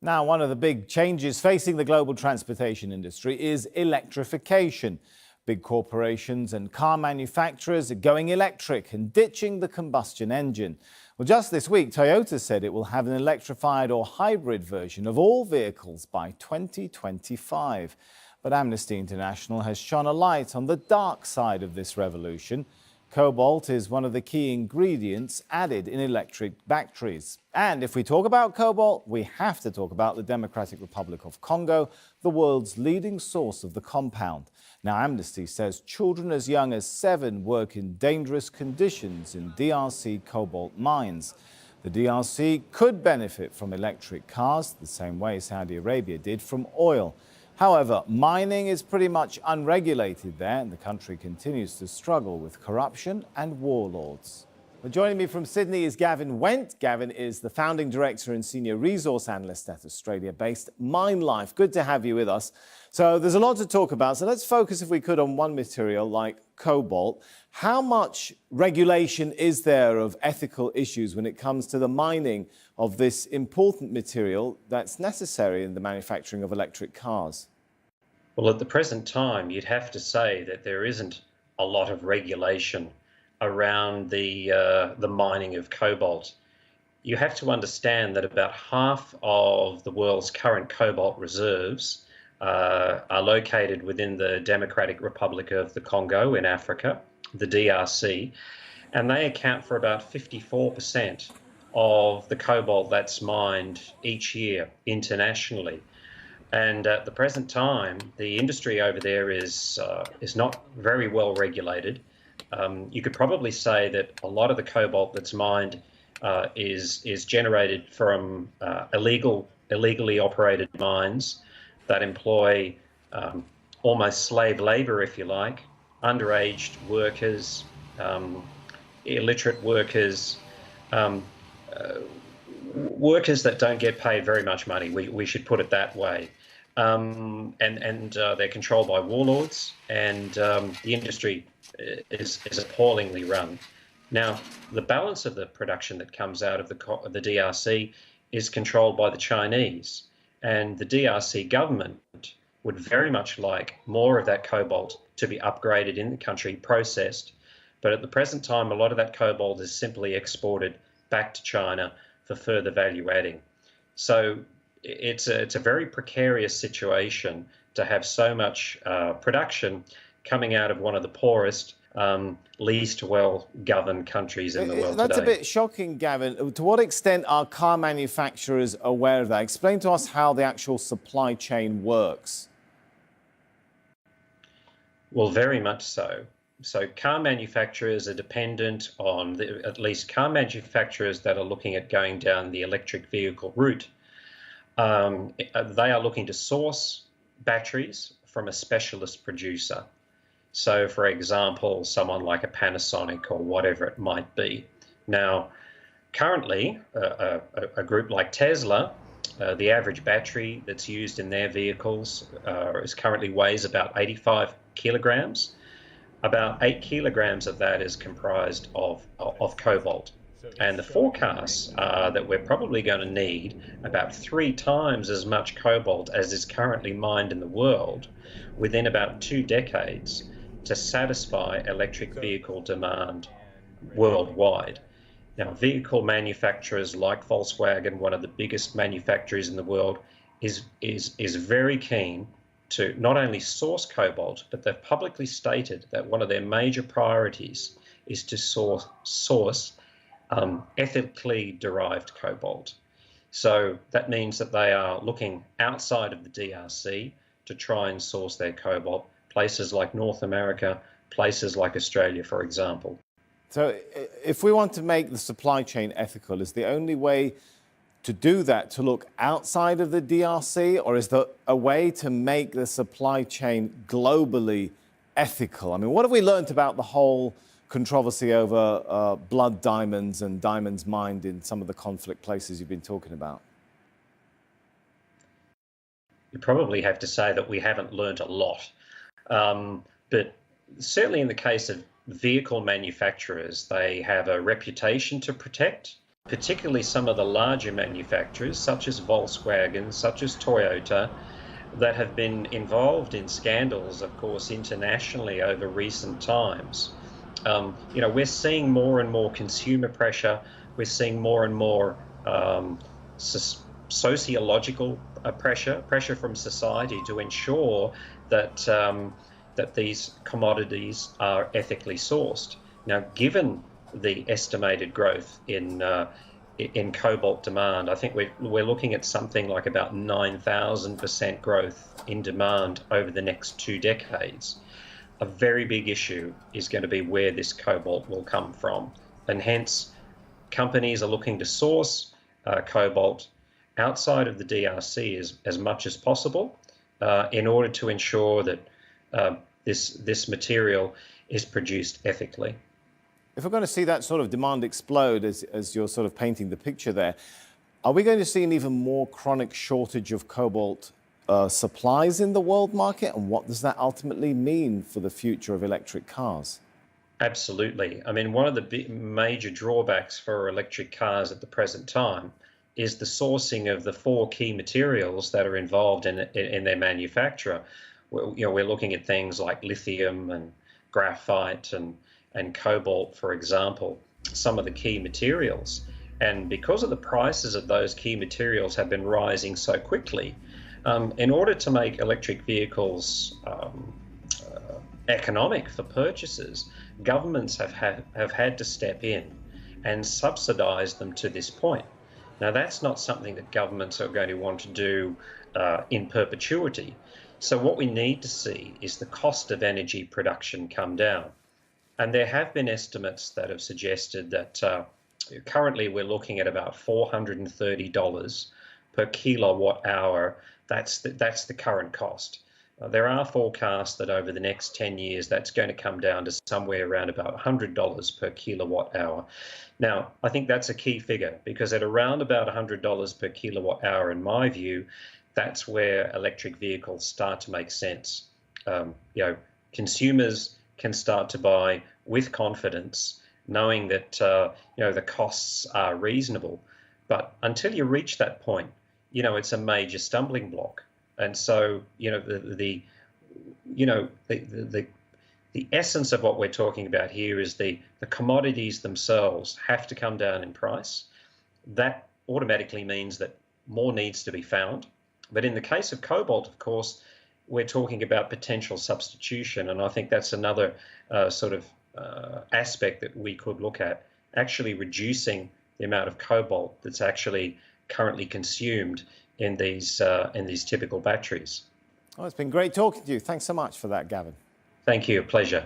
Now, one of the big changes facing the global transportation industry is electrification. Big corporations and car manufacturers are going electric and ditching the combustion engine. Well, just this week, Toyota said it will have an electrified or hybrid version of all vehicles by 2025. But Amnesty International has shone a light on the dark side of this revolution. Cobalt is one of the key ingredients added in electric batteries. And if we talk about cobalt, we have to talk about the Democratic Republic of Congo, the world's leading source of the compound. Now, Amnesty says children as young as 7 work in dangerous conditions in DRC cobalt mines. The DRC could benefit from electric cars the same way Saudi Arabia did from oil. However, mining is pretty much unregulated there, and the country continues to struggle with corruption and warlords. Well, joining me from Sydney is Gavin Went. Gavin is the founding director and senior resource analyst at Australia-based Mine Life. Good to have you with us. So there's a lot to talk about. So let's focus, if we could, on one material like cobalt. How much regulation is there of ethical issues when it comes to the mining of this important material that's necessary in the manufacturing of electric cars? Well, at the present time, you'd have to say that there isn't a lot of regulation around the mining of cobalt. You have to understand that about half of the world's current cobalt reserves are located within the Democratic Republic of the Congo in Africa, the DRC, and they account for about 54% of the cobalt that's mined each year internationally. And at the present time, the industry over there is not very well regulated. You could probably say that a lot of the cobalt that's mined is generated from illegally operated mines that employ almost slave labor, if you like, underage workers, illiterate workers, workers that don't get paid very much money. We should put it that way. And they're controlled by warlords, and the industry is appallingly run. Now, the balance of the production that comes out of the DRC is controlled by the Chinese, and the DRC government would very much like more of that cobalt to be upgraded in the country, processed. But at the present time, a lot of that cobalt is simply exported back to China for further value adding. So it's a very precarious situation to have so much production coming out of one of the poorest, least well-governed countries in the world That's today. a bit shocking, Gavin. To what extent are car manufacturers aware of that? Explain to us how the actual supply chain works. Well, very much so. So car manufacturers are dependent on, at least car manufacturers that are looking at going down the electric vehicle route. They are looking to source batteries from a specialist producer. So, for example, someone like a Panasonic or whatever it might be. Now, currently, a group like Tesla, the average battery that's used in their vehicles currently weighs about 85 kilograms. About 8 kilograms of that is comprised of cobalt. And the forecasts are that we're probably going to need about 3 times as much cobalt as is currently mined in the world within about 2 decades to satisfy electric vehicle demand worldwide. Now, vehicle manufacturers like Volkswagen, one of the biggest manufacturers in the world, is very keen to not only source cobalt, but they've publicly stated that one of their major priorities is to source ethically derived cobalt. So that means that they are looking outside of the DRC to try and source their cobalt, places like North America, places like Australia, for example. So if we want to make the supply chain ethical, is the only way to do that to look outside of the DRC, or is there a way to make the supply chain globally ethical? I mean, what have we learned about the whole controversy over blood diamonds and diamonds mined in some of the conflict places you've been talking about? You probably have to say that we haven't learned a lot. But certainly in the case of vehicle manufacturers, they have a reputation to protect. particularly some of the larger manufacturers, such as Volkswagen, such as Toyota, that have been involved in scandals, of course, internationally over recent times. We're seeing more and more consumer pressure. We're seeing more and more sociological pressure from society to ensure that that these commodities are ethically sourced. Now, given the estimated growth in cobalt demand, I think we're looking at something like about 9,000% growth in demand over the next 2 decades. A very big issue is going to be where this cobalt will come from, and hence companies are looking to source cobalt outside of the DRC as much as possible in order to ensure that this material is produced ethically. If we're going to see that sort of demand explode, as you're sort of painting the picture there, are we going to see an even more chronic shortage of cobalt supplies in the world market? And what does that ultimately mean for the future of electric cars? Absolutely. I mean, one of the major drawbacks for electric cars at the present time is the sourcing of the 4 key materials that are involved in their manufacture. We're looking at things like lithium and graphite and cobalt, for example, some of the key materials. And because of the prices of those key materials have been rising so quickly, in order to make electric vehicles economic for purchasers, governments have had to step in and subsidize them to this point. Now, that's not something that governments are going to want to do in perpetuity. So what we need to see is the cost of energy production come down. And there have been estimates that have suggested that currently we're looking at about $430 per kilowatt hour. That's the current cost. There are forecasts that over the next 10 years, that's going to come down to somewhere around about $100 per kilowatt hour. Now, I think that's a key figure, because at around about $100 per kilowatt hour, in my view, that's where electric vehicles start to make sense. Consumers can start to buy with confidence, knowing that the costs are reasonable. But until you reach that point, it's a major stumbling block. And so, the essence of what we're talking about here is the commodities themselves have to come down in price. That automatically means that more needs to be found. But in the case of cobalt, of course, we're talking about potential substitution. And I think that's another aspect that we could look at, actually reducing the amount of cobalt that's actually currently consumed in these typical batteries. Oh, it's been great talking to you. Thanks so much for that, Gavin. Thank you. A pleasure.